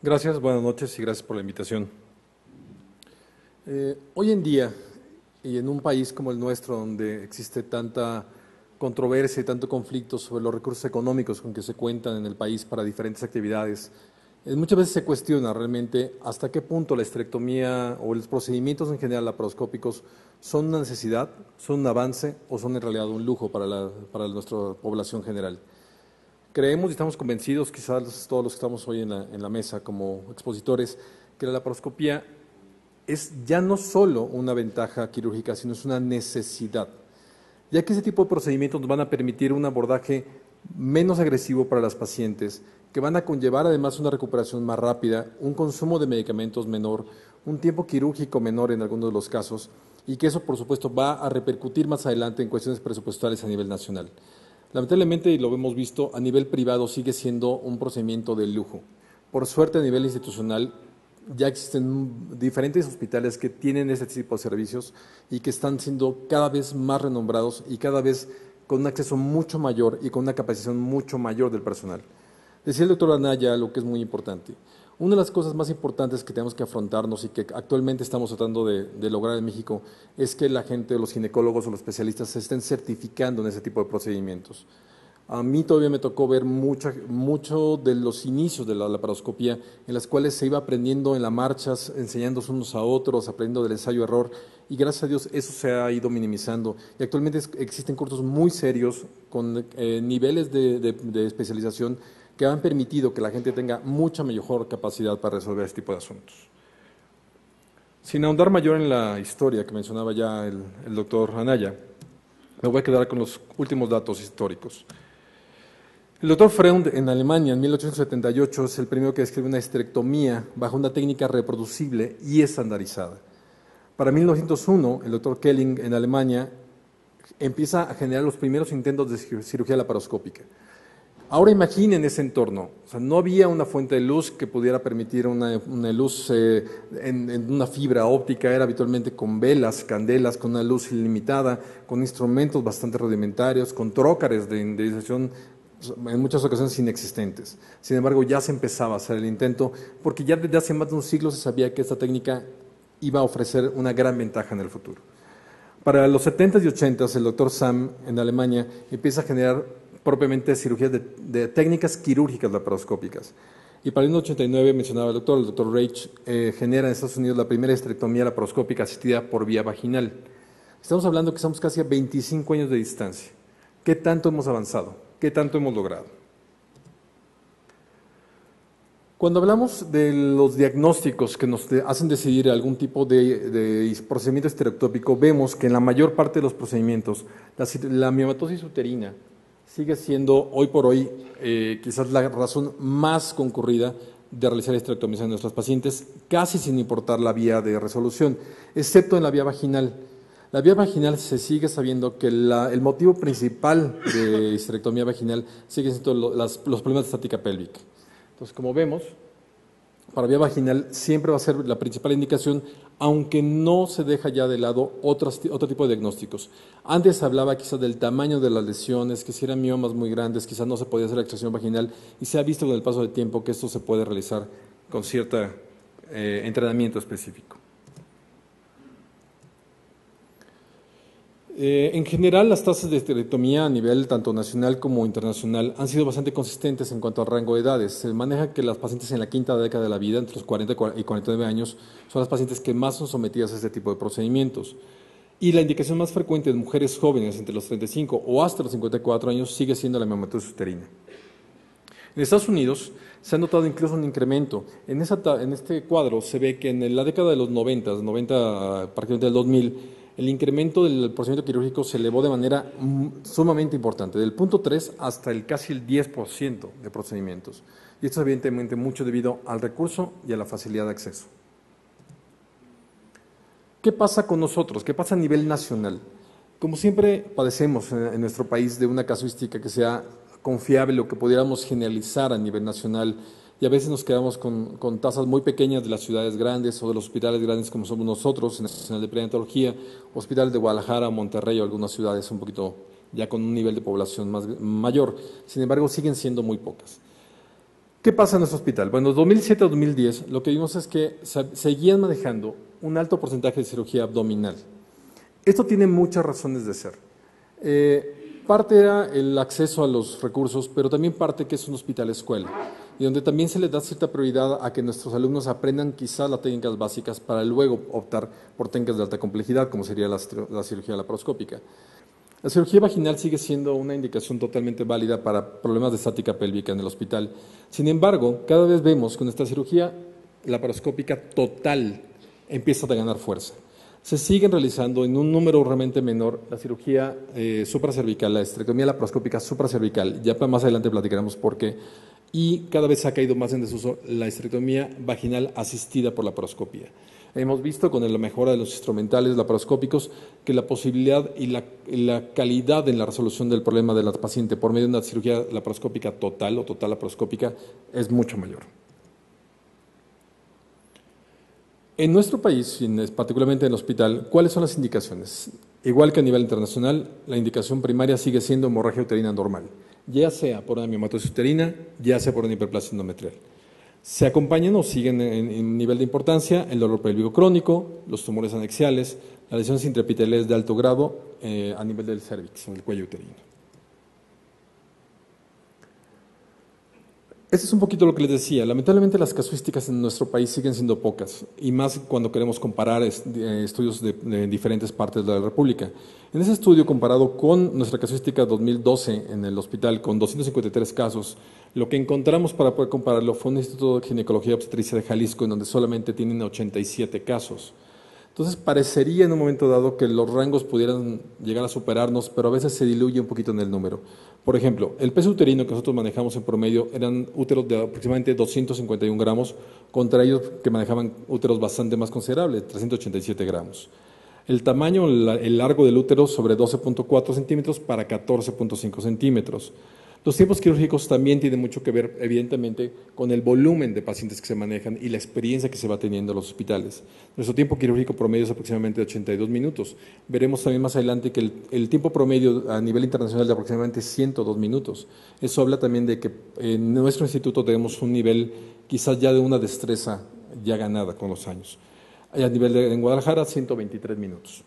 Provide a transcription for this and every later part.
Gracias, buenas noches y gracias por la invitación. Hoy en día, y en un país como el nuestro, donde existe tanta controversia y tanto conflicto sobre los recursos económicos con que se cuentan en el país para diferentes actividades, muchas veces se cuestiona realmente hasta qué punto la esterectomía o los procedimientos en general laparoscópicos son una necesidad, son un avance o son en realidad un lujo para nuestra población general. Creemos y estamos convencidos, quizás todos los que estamos hoy en la mesa como expositores, que la laparoscopía es ya no solo una ventaja quirúrgica, sino es una necesidad, ya que ese tipo de procedimientos nos van a permitir un abordaje menos agresivo para las pacientes, que van a conllevar además una recuperación más rápida, un consumo de medicamentos menor, un tiempo quirúrgico menor en algunos de los casos, y que eso por supuesto va a repercutir más adelante en cuestiones presupuestales a nivel nacional. Lamentablemente, y lo hemos visto, a nivel privado sigue siendo un procedimiento de lujo. Por suerte, a nivel institucional, ya existen diferentes hospitales que tienen este tipo de servicios y que están siendo cada vez más renombrados y cada vez con un acceso mucho mayor y con una capacitación mucho mayor del personal. Decía el doctor Anaya algo que es muy importante. Una de las cosas más importantes que tenemos que afrontarnos y que actualmente estamos tratando de lograr en México es que la gente, los ginecólogos o los especialistas se estén certificando en ese tipo de procedimientos. A mí todavía me tocó ver mucho de los inicios de la laparoscopía, en las cuales se iba aprendiendo en la marcha, enseñándose unos a otros, aprendiendo del ensayo-error, y gracias a Dios eso se ha ido minimizando. Y actualmente existen cursos muy serios con niveles de especialización que han permitido que la gente tenga mucha mejor capacidad para resolver este tipo de asuntos. Sin ahondar mayor en la historia que mencionaba ya el doctor Anaya, me voy a quedar con los últimos datos históricos. El doctor Freund en Alemania en 1878 es el primero que describe una esterectomía bajo una técnica reproducible y estandarizada. Para 1901, el doctor Kelling en Alemania empieza a generar los primeros intentos de cirugía laparoscópica. Ahora imaginen ese entorno, o sea, no había una fuente de luz que pudiera permitir una luz en una fibra óptica, era habitualmente con velas, candelas, con una luz ilimitada, con instrumentos bastante rudimentarios, con trócares de indización en muchas ocasiones inexistentes. Sin embargo, ya se empezaba a hacer el intento, porque ya desde hace más de un siglo se sabía que esta técnica iba a ofrecer una gran ventaja en el futuro. Para los 70s y 80s, el doctor Sam en Alemania empieza a generar propiamente cirugías de técnicas quirúrgicas laparoscópicas. Y para el 1989, mencionaba el doctor Reich, genera en Estados Unidos la primera esterectomía laparoscópica asistida por vía vaginal. Estamos hablando que estamos casi a 25 años de distancia. ¿Qué tanto hemos avanzado? ¿Qué tanto hemos logrado? Cuando hablamos de los diagnósticos que nos hacen decidir algún tipo de procedimiento estereotópico, vemos que en la mayor parte de los procedimientos la miomatosis uterina sigue siendo hoy por hoy quizás la razón más concurrida de realizar esterectomías en nuestros pacientes, casi sin importar la vía de resolución, excepto en la vía vaginal. La vía vaginal se sigue sabiendo que el motivo principal de histerectomía vaginal sigue siendo los problemas de estática pélvica. Entonces, como vemos, para vía vaginal siempre va a ser la principal indicación, aunque no se deja ya de lado otro tipo de diagnósticos. Antes se hablaba quizás del tamaño de las lesiones, que si eran miomas muy grandes, quizás no se podía hacer la extracción vaginal, y se ha visto con el paso del tiempo que esto se puede realizar con cierto entrenamiento específico. En general, las tasas de esterectomía a nivel tanto nacional como internacional han sido bastante consistentes en cuanto al rango de edades. Se maneja que las pacientes en la quinta década de la vida, entre los 40 y 49 años, son las pacientes que más son sometidas a este tipo de procedimientos. Y la indicación más frecuente de mujeres jóvenes entre los 35 o hasta los 54 años sigue siendo la miomatosis uterina. En Estados Unidos se ha notado incluso un incremento. En este cuadro se ve que en la década de los 90, prácticamente del 2000, el incremento del procedimiento quirúrgico se elevó de manera sumamente importante, del 0.3 hasta casi el 10% de procedimientos. Y esto es evidentemente mucho debido al recurso y a la facilidad de acceso. ¿Qué pasa con nosotros? ¿Qué pasa a nivel nacional? Como siempre padecemos en nuestro país de una casuística que sea confiable o que pudiéramos generalizar a nivel nacional, y a veces nos quedamos con tasas muy pequeñas de las ciudades grandes o de los hospitales grandes como somos nosotros, en el Nacional de Perinatología, hospitales de Guadalajara, Monterrey o algunas ciudades un poquito ya con un nivel de población mayor. Sin embargo, siguen siendo muy pocas. ¿Qué pasa en nuestro hospital? Bueno, 2007 a 2010 lo que vimos es que seguían manejando un alto porcentaje de cirugía abdominal. Esto tiene muchas razones de ser. Parte era el acceso a los recursos, pero también parte que es un hospital escuela, y donde también se les da cierta prioridad a que nuestros alumnos aprendan quizás las técnicas básicas para luego optar por técnicas de alta complejidad, como sería la cirugía laparoscópica. La cirugía vaginal sigue siendo una indicación totalmente válida para problemas de estática pélvica en el hospital. Sin embargo, cada vez vemos que nuestra cirugía laparoscópica total empieza a ganar fuerza. Se siguen realizando en un número realmente menor la cirugía supracervical, la esterectomía laparoscópica supracervical, ya más adelante platicaremos por qué, y cada vez ha caído más en desuso la esterectomía vaginal asistida por laparoscopía. Hemos visto con la mejora de los instrumentales laparoscópicos que la posibilidad y la calidad en la resolución del problema de la paciente por medio de una cirugía laparoscópica total o total laparoscópica es mucho mayor. En nuestro país, particularmente en el hospital, ¿cuáles son las indicaciones? Igual que a nivel internacional, la indicación primaria sigue siendo hemorragia uterina normal, ya sea por una miomatosis uterina, ya sea por una hiperplasia endometrial. Se acompañan o siguen en nivel de importancia el dolor pélvico crónico, los tumores anexiales, las lesiones intraepiteliales de alto grado a nivel del cérvix, o del cuello uterino. Este es un poquito lo que les decía. Lamentablemente las casuísticas en nuestro país siguen siendo pocas, y más cuando queremos comparar estudios de diferentes partes de la República. En ese estudio, comparado con nuestra casuística 2012 en el hospital, con 253 casos, lo que encontramos para poder compararlo fue un Instituto de Ginecología y Obstetricia de Jalisco, en donde solamente tienen 87 casos. Entonces, parecería en un momento dado que los rangos pudieran llegar a superarnos, pero a veces se diluye un poquito en el número. Por ejemplo, el peso uterino que nosotros manejamos en promedio eran úteros de aproximadamente 251 gramos, contra ellos que manejaban úteros bastante más considerables, 387 gramos. El tamaño, el largo del útero sobre 12.4 centímetros para 14.5 centímetros. Los tiempos quirúrgicos también tienen mucho que ver, evidentemente, con el volumen de pacientes que se manejan y la experiencia que se va teniendo en los hospitales. Nuestro tiempo quirúrgico promedio es aproximadamente 82 minutos. Veremos también más adelante que el tiempo promedio a nivel internacional de aproximadamente 102 minutos. Eso habla también de que en nuestro instituto tenemos un nivel quizás ya de una destreza ya ganada con los años. A nivel en Guadalajara, 123 minutos.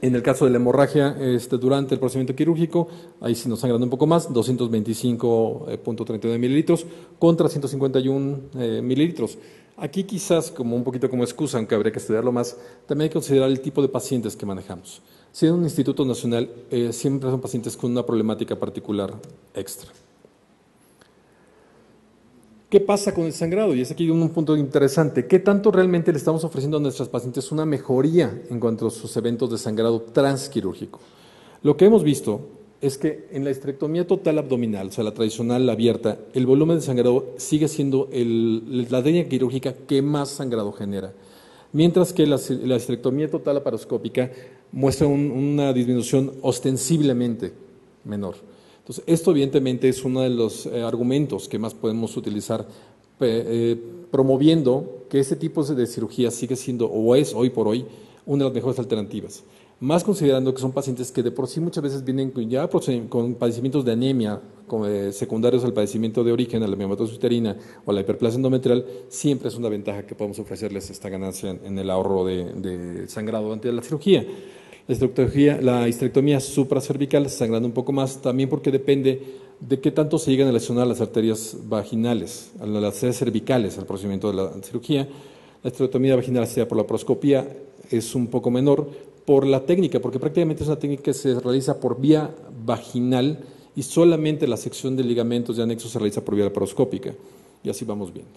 En el caso de la hemorragia durante el procedimiento quirúrgico, ahí sí nos sangran un poco más, 225.39 mililitros contra 151 mililitros. Aquí quizás, como un poquito como excusa, aunque habría que estudiarlo más, también hay que considerar el tipo de pacientes que manejamos. Si en un instituto nacional, siempre son pacientes con una problemática particular extra. ¿Qué pasa con el sangrado? Y es aquí un punto interesante. ¿Qué tanto realmente le estamos ofreciendo a nuestras pacientes una mejoría en cuanto a sus eventos de sangrado transquirúrgico? Lo que hemos visto es que en la esterectomía total abdominal, o sea, la tradicional, la abierta, el volumen de sangrado sigue siendo la técnica quirúrgica que más sangrado genera. Mientras que la esterectomía total laparoscópica muestra una disminución ostensiblemente menor. Entonces, esto evidentemente es uno de los argumentos que más podemos utilizar promoviendo que este tipo de cirugía sigue siendo o es hoy por hoy una de las mejores alternativas. Más considerando que son pacientes que de por sí muchas veces vienen ya con padecimientos de anemia secundarios al padecimiento de origen, a la miomatosis uterina o a la hiperplasia endometrial, siempre es una ventaja que podemos ofrecerles esta ganancia en el ahorro de sangrado durante la cirugía. La histerectomía supracervical, sangrando un poco más, también porque depende de qué tanto se llegan a lesionar las arterias vaginales, a las arterias cervicales al procedimiento de la cirugía. La histerectomía vaginal asistida por la laparoscopía es un poco menor por la técnica, porque prácticamente es una técnica que se realiza por vía vaginal y solamente la sección de ligamentos y anexos se realiza por vía laparoscópica. Y así vamos viendo.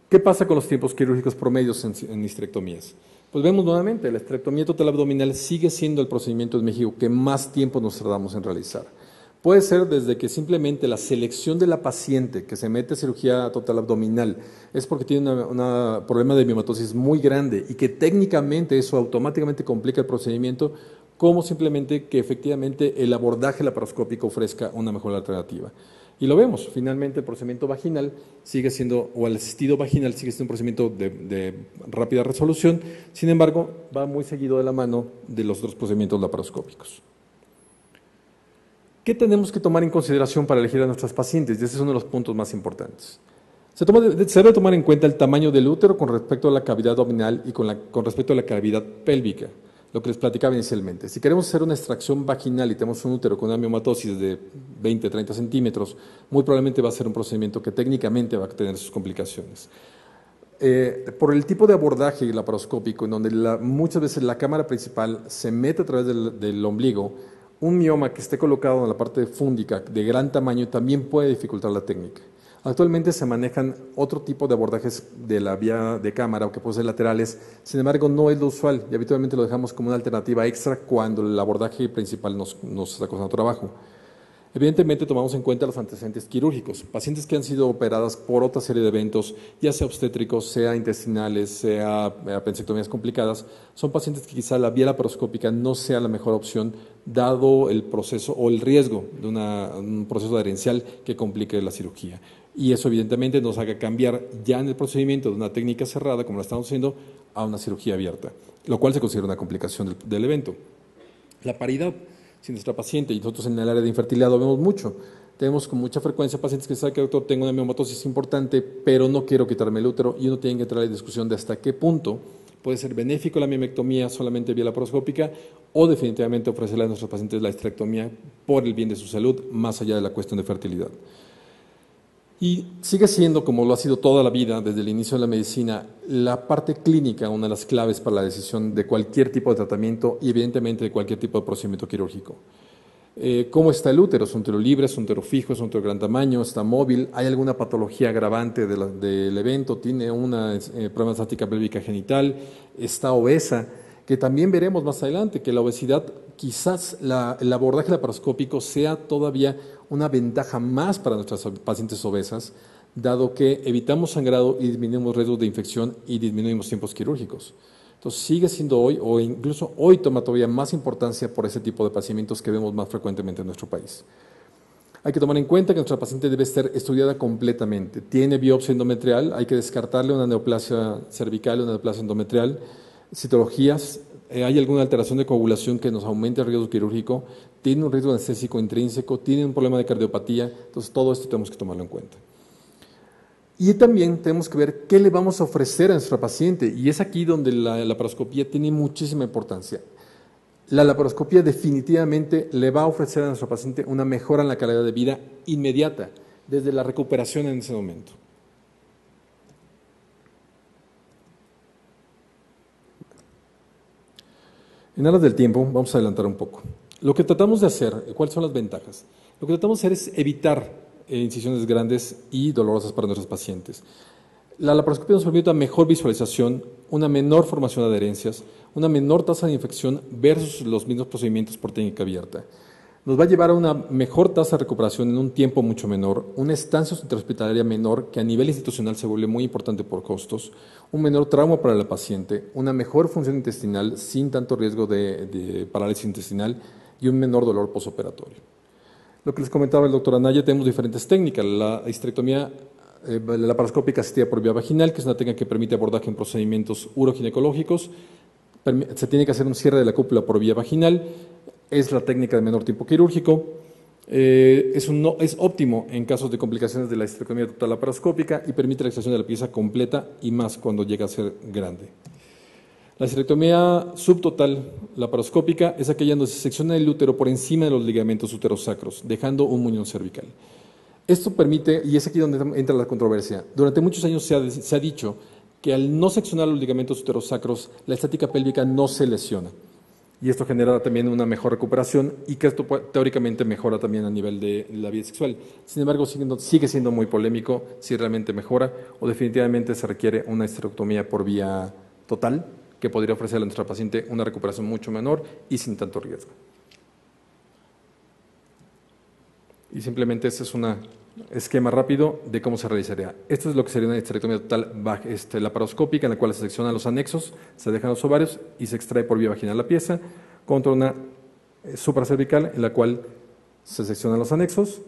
¿Qué pasa con los tiempos quirúrgicos promedios en histerectomías? Pues vemos nuevamente, la esterectomía total abdominal sigue siendo el procedimiento en México que más tiempo nos tardamos en realizar. Puede ser desde que simplemente la selección de la paciente que se mete a cirugía total abdominal es porque tiene un problema de miomatosis muy grande y que técnicamente eso automáticamente complica el procedimiento, como simplemente que efectivamente el abordaje laparoscópico ofrezca una mejor alternativa. Y lo vemos, finalmente el procedimiento vaginal sigue siendo, o el asistido vaginal sigue siendo un procedimiento de rápida resolución, sin embargo, va muy seguido de la mano de los otros procedimientos laparoscópicos. ¿Qué tenemos que tomar en consideración para elegir a nuestras pacientes? Y ese es uno de los puntos más importantes. Se debe tomar en cuenta el tamaño del útero con respecto a la cavidad abdominal y con respecto a la cavidad pélvica, lo que les platicaba inicialmente. Si queremos hacer una extracción vaginal y tenemos un útero con una miomatosis de 20-30 centímetros, muy probablemente va a ser un procedimiento que técnicamente va a tener sus complicaciones. Por el tipo de abordaje laparoscópico, en donde muchas veces la cámara principal se mete a través del ombligo, un mioma que esté colocado en la parte fúndica de gran tamaño también puede dificultar la técnica. Actualmente se manejan otro tipo de abordajes de la vía de cámara o que pueden ser laterales, sin embargo no es lo usual y habitualmente lo dejamos como una alternativa extra cuando el abordaje principal nos está costando trabajo. Evidentemente tomamos en cuenta los antecedentes quirúrgicos, pacientes que han sido operadas por otra serie de eventos, ya sea obstétricos, sea intestinales, sea apendicectomías complicadas, son pacientes que quizá la vía laparoscópica no sea la mejor opción dado el proceso o el riesgo de un proceso adherencial que complique la cirugía. Y eso evidentemente nos haga cambiar ya en el procedimiento de una técnica cerrada, como la estamos haciendo, a una cirugía abierta, lo cual se considera una complicación del evento. La paridad. Si nuestra paciente, y nosotros en el área de infertilidad lo vemos mucho, tenemos con mucha frecuencia pacientes que saben que doctor, tengo una miomatosis importante, pero no quiero quitarme el útero, y uno tiene que entrar en la discusión de hasta qué punto puede ser benéfico la miomectomía solamente vía laparoscópica o definitivamente ofrecerle a nuestros pacientes la histerectomía por el bien de su salud, más allá de la cuestión de fertilidad. Y sigue siendo, como lo ha sido toda la vida, desde el inicio de la medicina, la parte clínica una de las claves para la decisión de cualquier tipo de tratamiento y evidentemente de cualquier tipo de procedimiento quirúrgico. ¿Cómo está el útero? ¿Es un útero libre? ¿Es un útero fijo? ¿Es un útero de gran tamaño? ¿Está móvil? ¿Hay alguna patología agravante del evento? ¿Tiene una problema de estática pélvica genital? ¿Está obesa? Que también veremos más adelante que la obesidad, quizás el abordaje laparoscópico sea todavía una ventaja más para nuestras pacientes obesas, dado que evitamos sangrado y disminuimos riesgos de infección y disminuimos tiempos quirúrgicos. Entonces sigue siendo hoy, o incluso hoy toma todavía más importancia por ese tipo de padecimientos que vemos más frecuentemente en nuestro país. Hay que tomar en cuenta que nuestra paciente debe ser estudiada completamente. Tiene biopsia endometrial, hay que descartarle una neoplasia cervical, una neoplasia endometrial, citologías, hay alguna alteración de coagulación que nos aumente el riesgo quirúrgico, tiene un riesgo anestésico intrínseco, tiene un problema de cardiopatía, entonces todo esto tenemos que tomarlo en cuenta. Y también tenemos que ver qué le vamos a ofrecer a nuestra paciente, y es aquí donde la laparoscopía tiene muchísima importancia. La laparoscopía definitivamente le va a ofrecer a nuestra paciente una mejora en la calidad de vida inmediata, desde la recuperación en ese momento. En aras del tiempo, vamos a adelantar un poco. Lo que tratamos de hacer, ¿cuáles son las ventajas? Lo que tratamos de hacer es evitar incisiones grandes y dolorosas para nuestros pacientes. La laparoscopía nos permite una mejor visualización, una menor formación de adherencias, una menor tasa de infección versus los mismos procedimientos por técnica abierta. Nos va a llevar a una mejor tasa de recuperación en un tiempo mucho menor, una estancia intrahospitalaria menor que a nivel institucional se vuelve muy importante por costos, un menor trauma para la paciente, una mejor función intestinal sin tanto riesgo de parálisis intestinal y un menor dolor posoperatorio. Lo que les comentaba el doctor Anaya, tenemos diferentes técnicas. La histerectomía laparoscópica asistida por vía vaginal, que es una técnica que permite abordaje en procedimientos uroginecológicos. Se tiene que hacer un cierre de la cópula por vía vaginal. Es la técnica de menor tiempo quirúrgico. Es óptimo en casos de complicaciones de la histerectomía total laparoscópica y permite la extracción de la pieza completa y más cuando llega a ser grande. La histerectomía subtotal laparoscópica es aquella donde se secciona el útero por encima de los ligamentos uterosacros, dejando un muñón cervical. Esto permite, y es aquí donde entra la controversia, durante muchos años se ha dicho que al no seccionar los ligamentos uterosacros, la estática pélvica no se lesiona. Y esto genera también una mejor recuperación y que esto teóricamente mejora también a nivel de la vida sexual. Sin embargo, sigue siendo muy polémico si realmente mejora o definitivamente se requiere una histerectomía por vía total que podría ofrecerle a nuestra paciente una recuperación mucho menor y sin tanto riesgo. Y simplemente este es un esquema rápido de cómo se realizaría. Esto es lo que sería una histerectomía total laparoscópica, en la cual se seccionan los anexos, se dejan los ovarios y se extrae por vía vaginal la pieza, contra una supracervical en la cual se seccionan los anexos,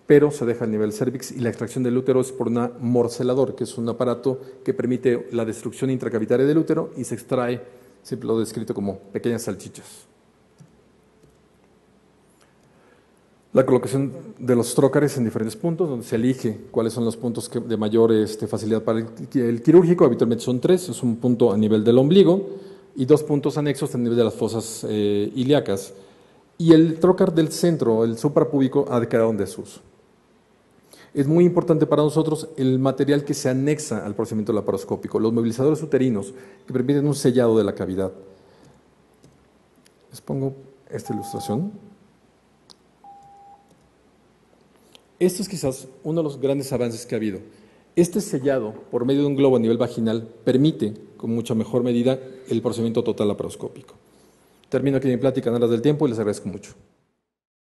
pero se deja el nivel cervix y la extracción del útero es por un morcelador, que es un aparato que permite la destrucción intracavitaria del útero y se extrae, siempre lo he descrito como pequeñas salchichas. La colocación de los trócares en diferentes puntos, donde se elige cuáles son los puntos de mayor facilidad para el quirúrgico. Habitualmente son 3, es un punto a nivel del ombligo y 2 puntos anexos a nivel de las fosas ilíacas. Y el trócar del centro, el suprapúbico, ha quedado en desuso. Es muy importante para nosotros el material que se anexa al procedimiento laparoscópico, los movilizadores uterinos que permiten un sellado de la cavidad. Les pongo esta ilustración. Esto es quizás uno de los grandes avances que ha habido. Este sellado por medio de un globo a nivel vaginal permite, con mucha mejor medida, el procedimiento total laparoscópico. Termino aquí mi plática en aras del tiempo y les agradezco mucho.